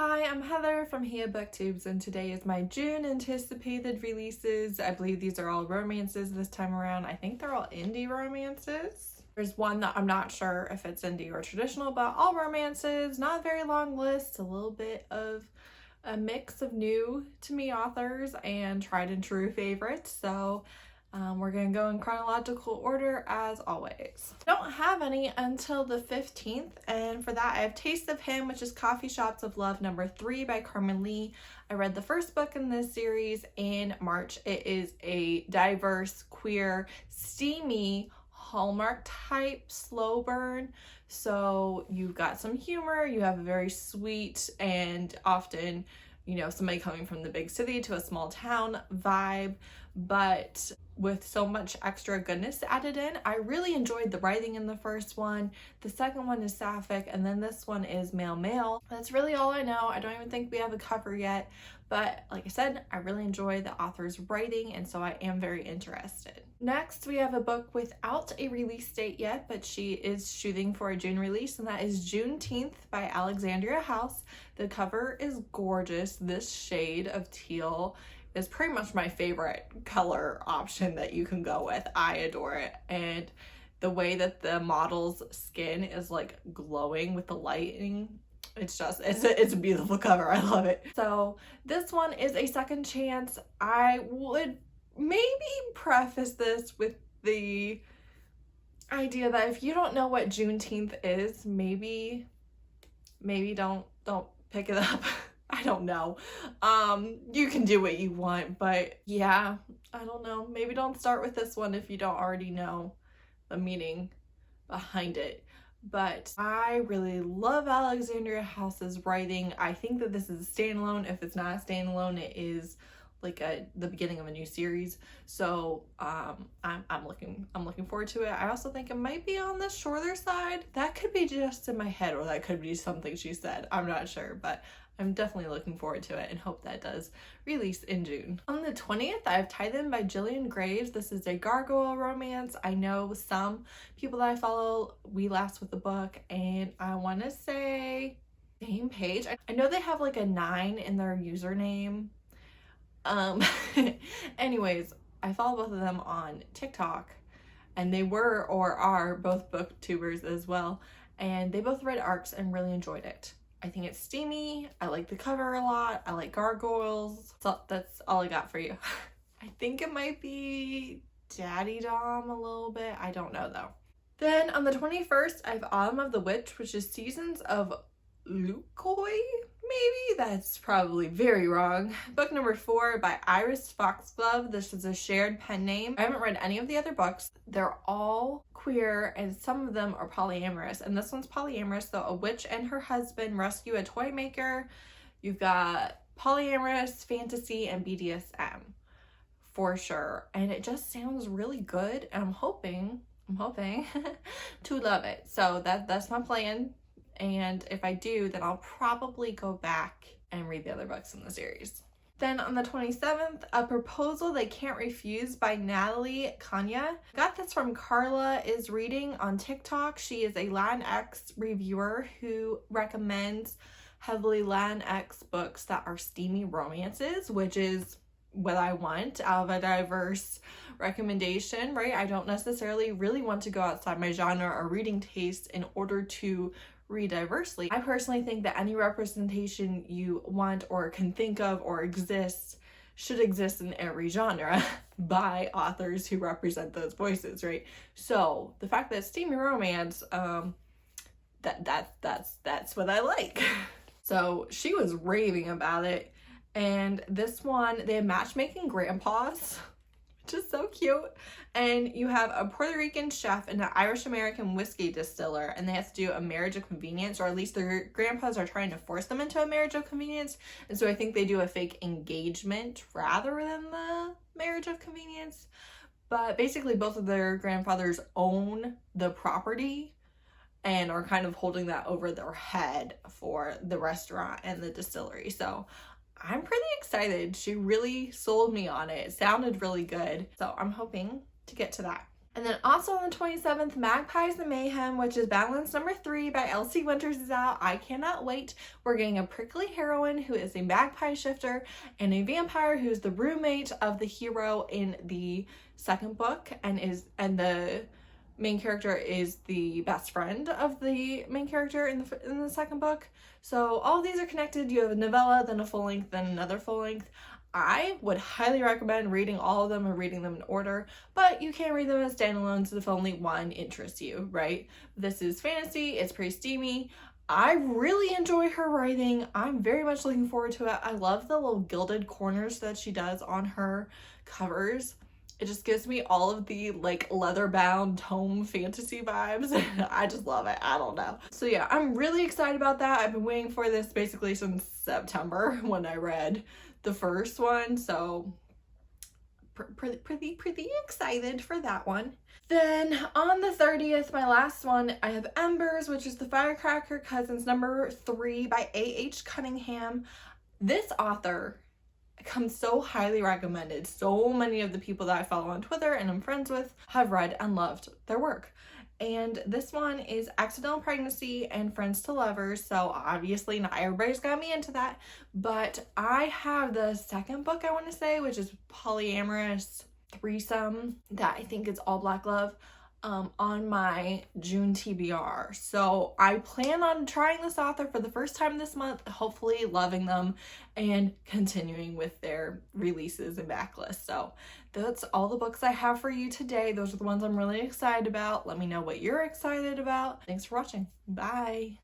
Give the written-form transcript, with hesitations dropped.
Hi, I'm Heather from Here Booktubes, and today is my June anticipated releases. I believe these are all romances this time around. I think they're all indie romances. There's one that I'm not sure if it's indie or traditional, but all romances, not a very long list, a little bit of a mix of new to me authors and tried and true favorites. So we're gonna go in chronological order as always. I don't have any until the 15th, and for that I have Taste of Him, which is Coffee Shops of Love #3 by Karmen. I read the first book in this series in March. It is a diverse, queer, steamy, Hallmark type slow burn. So you've got some humor, you have a very sweet and often, you know, somebody coming from the big city to a small town vibe, but with so much extra goodness added in. I really enjoyed the writing in the first one. The second one is sapphic, and then this one is male. That's really all I know. I don't even think we have a cover yet, but like I said, I really enjoy the author's writing, and so I am very interested. Next, we have a book without a release date yet, but she is shooting for a June release, and that is Juneteenth by Alexandria House. The cover is gorgeous. This shade of teal is pretty much my favorite color option that you can go with. I adore it. And the way that the model's skin is like glowing with the lighting, it's a beautiful cover. I love it. So this one is a second chance. I would maybe preface this with the idea that if you don't know what Juneteenth is, maybe don't pick it up. I don't know. You can do what you want, but yeah, I don't know. Maybe don't start with this one if you don't already know the meaning behind it. But I really love Alexandria House's writing. I think that this is a standalone. If it's not a standalone, it is like the beginning of a new series. So I'm looking forward to it. I also think it might be on the shorter side. That could be just in my head, or that could be something she said. I'm not sure, but I'm definitely looking forward to it and hope that does release in June. On the 20th, I have Tie Them by Jillian Graves. This is a gargoyle romance. I know some people that I follow, we last with the book, and I want to say same page. I know they have like a 9 in their username. Anyways, I follow both of them on TikTok, and they were or are both booktubers as well, and they both read ARCs and really enjoyed it. I think it's steamy. I like the cover a lot. I like gargoyles. So that's all I got for you. I think it might be Daddy Dom a little bit. I don't know though. Then on the 21st, I have Autumn of the Witch, which is Seasons of Lukoi. Maybe that's probably very wrong. Book number 4 by Iris Foxglove. This is a shared pen name. I haven't read any of the other books. They're all queer and some of them are polyamorous, and this one's polyamorous. So a witch and her husband rescue a toy maker. You've got polyamorous, fantasy, and BDSM for sure, and it just sounds really good, and I'm hoping to love it. So that's my plan. And if I do, then I'll probably go back and read the other books in the series. Then on the 27th, A Proposal They Can't Refuse by Natalie, Caña. Got this from Carla is Reading on TikTok. She is a Latinx reviewer who recommends heavily Latinx books that are steamy romances, which is what I want out of a diverse recommendation, right? I don't necessarily really want to go outside my genre or reading taste in order to read diversely. I personally think that any representation you want or can think of or exists should exist in every genre by authors who represent those voices, right? So the fact that steamy romance, that's what I like. So she was raving about it, and this one, they have matchmaking grandpas, which is so cute. And you have a Puerto Rican chef and an Irish American whiskey distiller, and they have to do a marriage of convenience, or at least their grandpas are trying to force them into a marriage of convenience. And so I think they do a fake engagement rather than the marriage of convenience. But basically both of their grandfathers own the property and are kind of holding that over their head for the restaurant and the distillery. So I'm pretty excited. She really sold me on it. It sounded really good. So I'm hoping to get to that. And then also on the 27th, Magpies and Mayhem, which is Boundlands number 3 by Elsie Winters, is out. I cannot wait. We're getting a prickly heroine who is a magpie shifter and a vampire who's the roommate of the hero in the second book, and the main character is the best friend of the main character in the second book. So all these are connected. You have a novella, then a full length, then another full length. I would highly recommend reading all of them or reading them in order, but you can read them as standalones if only one interests you, right? This is fantasy, it's pretty steamy. I really enjoy her writing. I'm very much looking forward to it. I love the little gilded corners that she does on her covers. It just gives me all of the like leather-bound tome fantasy vibes. I just love it. I don't know. So yeah, I'm really excited about that. I've been waiting for this basically since September when I read the first one. So pretty excited for that one. Then on the 30th, my last one, I have Embers, which is the Firecracker Cousins number 3 by A.H. Cunningham. This author comes so highly recommended. So many of the people that I follow on Twitter and I'm friends with have read and loved their work. And this one is Accidental Pregnancy and Friends to Lovers. So obviously not everybody's got me into that, but I have the second book, I want to say, which is Polyamorous Threesome, that I think is All Black Love, on my June TBR. So I plan on trying this author for the first time this month, hopefully loving them and continuing with their releases and backlist. So that's all the books I have for you today. Those are the ones I'm really excited about. Let me know what you're excited about. Thanks for watching. Bye.